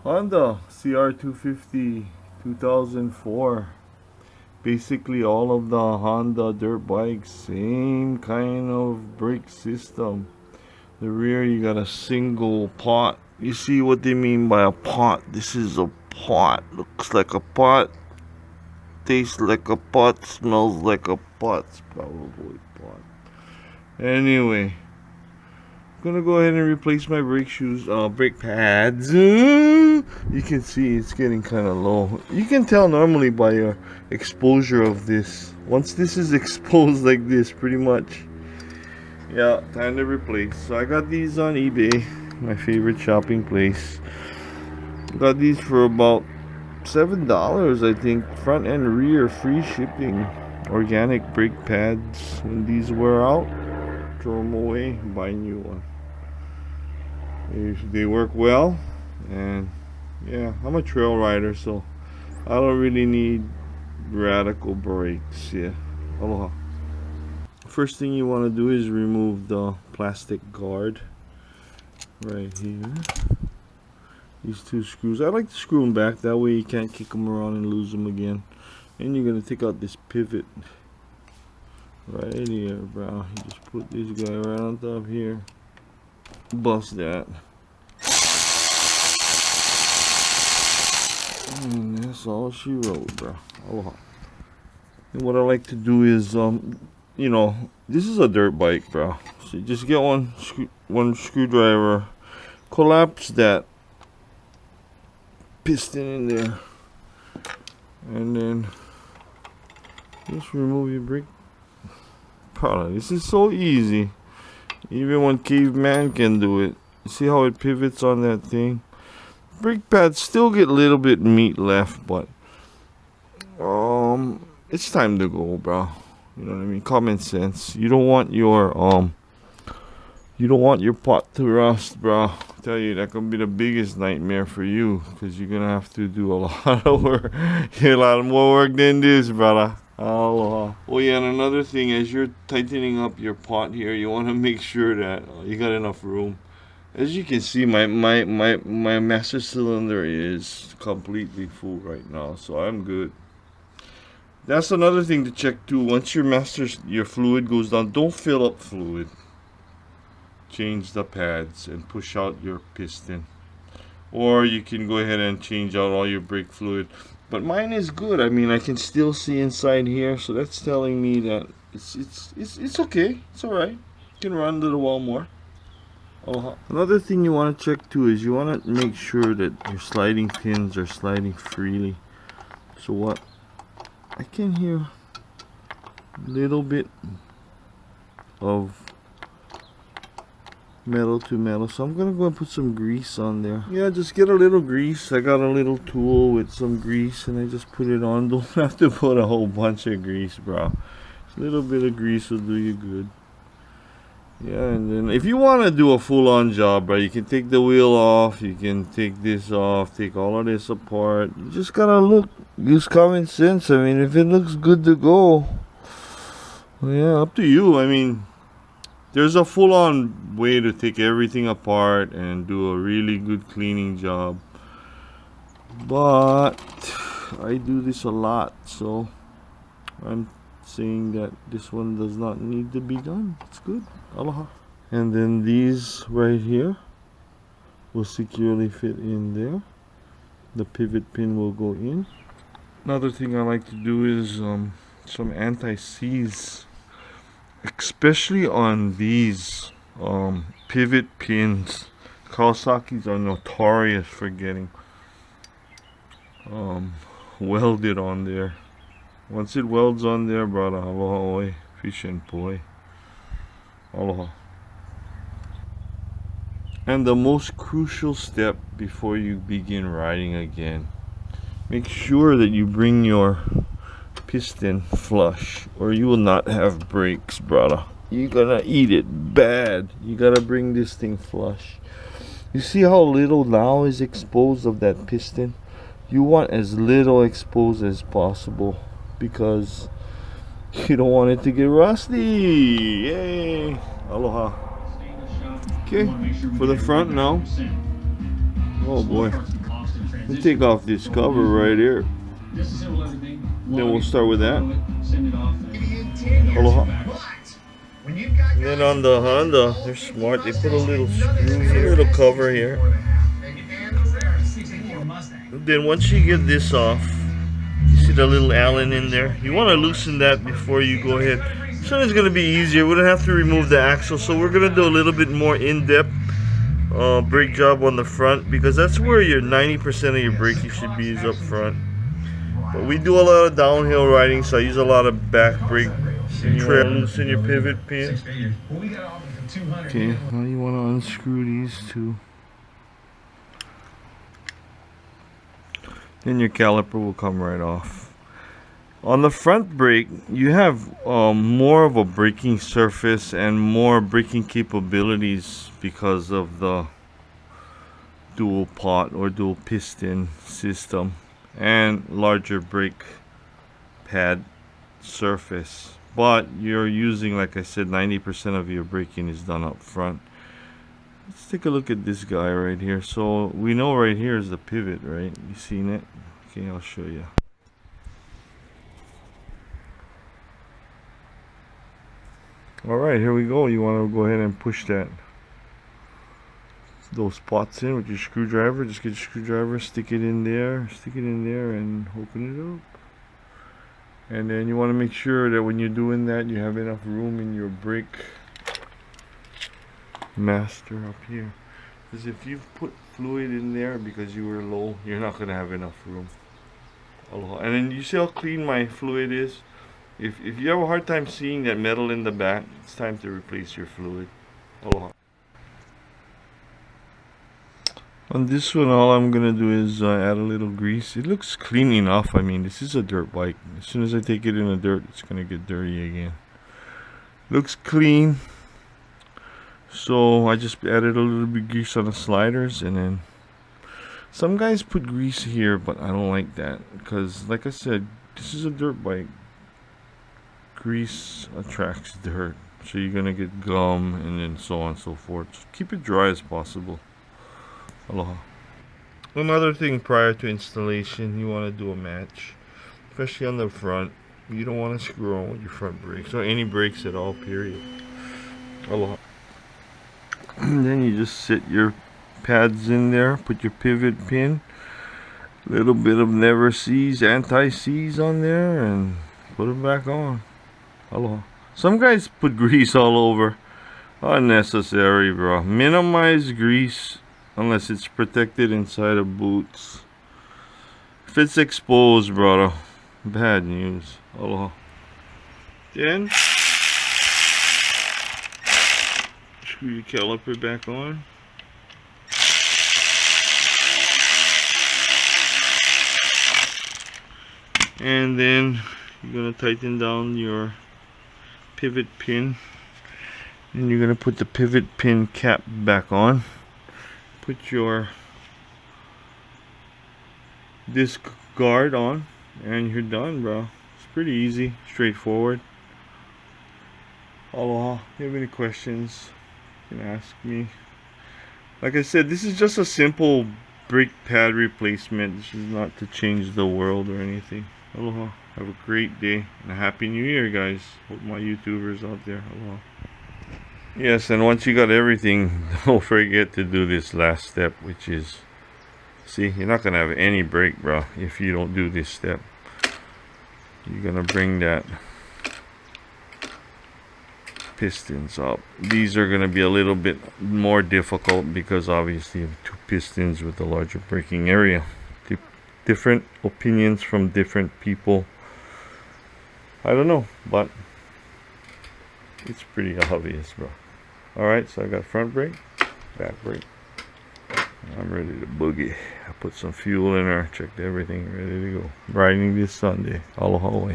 Honda CR250 2004. Basically all of the Honda dirt bikes, same kind of brake system. The rear you got a single pot. You see what they mean by a pot? This is a pot. Looks like a pot. Tastes like a pot. Smells like a pot. It's probably pot. Anyway, gonna go ahead and replace my brake shoes, brake pads. You can see it's getting kind of low. You can tell normally by your exposure of this. Once this is exposed like this, pretty much, yeah, time to replace. So I got these on eBay, my favorite shopping place. Got these for about $7, I think. Front and rear, free shipping. Organic brake pads. When these wear out, throw them away, buy a new one. They work well, and yeah, I'm a trail rider, so I don't really need radical brakes. Yeah, aloha. First thing you want to do is remove the plastic guard right here. These two screws, I like to screw them back, that way you can't kick them around and lose them again. And you're going to take out this pivot right here, bro. You just put this guy right on top here, bust that, and that's all she wrote, bro. Aloha. And what I like to do is, you know, this is a dirt bike, bro. So you just get one screwdriver, collapse that piston in there, and then just remove your brake. Product. This is so easy. Even one caveman can do it. You see how it pivots on that thing? Brake pads still get a little bit meat left, but it's time to go, bro. You know what I mean? Common sense. You don't want your pot to rust, bro. I tell you, that could be the biggest nightmare for you, because you're gonna have to do a lot of work. A lot more work than this, brother. Aloha. Oh yeah, and another thing, as you're tightening up your pot here, you want to make sure that you got enough room. As you can see, my master cylinder is completely full right now, so I'm good. That's another thing to check too. Once your fluid goes down, don't fill up fluid. Change the pads and push out your piston. Or you can go ahead and change out all your brake fluid. But mine is good. I mean, I can still see inside here, so that's telling me that it's okay. It's alright. You can run a little while more. Another thing you want to check too is you want to make sure that your sliding pins are sliding freely. So what? I can hear a little bit of metal to metal, so I'm gonna go and put some grease on there. Yeah, just get a little grease. I got a little tool with some grease, and I just put it on. Don't have to put a whole bunch of grease, bro. A little bit of grease will do you good. Yeah, and then if you want to do a full-on job, bro, you can take the wheel off, you can take this off, take all of this apart. You just gotta use common sense. I mean, if it looks good to go, well, yeah, up to you. I mean, there's a full-on way to take everything apart and do a really good cleaning job. But I do this a lot, so I'm saying that this one does not need to be done. It's good. Aloha. And then these right here will securely fit in there. The pivot pin will go in. Another thing I like to do is some anti-seize, especially on these pivot pins. Kawasaki's are notorious for getting welded on there. Once it welds on there, brother, aloha oi, fish and poi. Aloha. And the most crucial step before you begin riding again, make sure that you bring your piston flush, or you will not have brakes, brother. You're gonna eat it bad. You gotta bring this thing flush. You see how little now is exposed of that piston? You want as little exposed as possible, because you don't want it to get rusty. Yay! Aloha. Okay, for the front now. Oh boy. We'll take off this cover right here. Then we'll start with that. Aloha. And then on the Honda, they're smart. They put a little screw here, a little cover here. Then once you get this off, you see the little Allen in there. You want to loosen that before you go ahead. This one is going to be easier. We don't have to remove the axle, so we're going to do a little bit more in-depth brake job on the front, because that's where your 90% of your braking should be, is up front. But we do a lot of downhill riding, so I use a lot of back brake. You want to loosen your pivot pin. Okay, now you want to unscrew these two. Then your caliper will come right off. On the front brake, you have more of a braking surface and more braking capabilities because of the dual pot or dual piston system and larger brake pad surface. But you're using, like I said, 90% of your braking is done up front. Let's take a look at this guy right here. So we know right here is the pivot, right? You seen it? Okay, I'll show you. Alright, here we go. You want to go ahead and push those pots in with your screwdriver. Just get your screwdriver, stick it in there, and open it up. And then you want to make sure that when you're doing that, you have enough room in your brake master up here. Because if you've put fluid in there because you were low, you're not going to have enough room. And then you see how clean my fluid is? If you have a hard time seeing that metal in the back, it's time to replace your fluid. Aloha. On this one, all I'm gonna do is add a little grease. It looks clean enough. I mean, this is a dirt bike. As soon as I take it in the dirt, it's gonna get dirty again. Looks clean. So I just added a little bit of grease on the sliders, and then some guys put grease here, but I don't like that because, like I said, this is a dirt bike. Grease attracts dirt, so you're gonna get gum and then so on and so forth. So keep it dry as possible. Aloha. Another thing prior to installation, you want to do a match, especially on the front. You don't want to screw on with your front brakes or any brakes at all, period. Aloha. And then you just sit your pads in there, put your pivot pin, a little bit of never seize, anti-seize on there, and put it back on. Aloha. Some guys put grease all over. Unnecessary, bro. Minimize grease unless it's protected inside of boots. If it's exposed, brother, bad news. Aloha. Then screw your caliper back on. And then you're gonna tighten down your pivot pin, and you're gonna put the pivot pin cap back on. Put your disc guard on, and you're done, bro. It's pretty easy, straightforward. Aloha. If you have any questions, you can ask me. Like I said, this is just a simple brake pad replacement. This is not to change the world or anything. Aloha. Have a great day and a happy new year, guys. Hope my YouTubers out there. Aloha. Yes, and once you got everything, don't forget to do this last step, which is, see, you're not gonna have any brake, bro, if you don't do this step. You're gonna bring that pistons up. These are gonna be a little bit more difficult because obviously you have two pistons with a larger braking area. Different opinions from different people. I don't know, but it's pretty obvious, bro. Alright, so I got front brake, back brake. I'm ready to boogie. I put some fuel in there, checked everything, ready to go. Riding this Sunday. Aloha.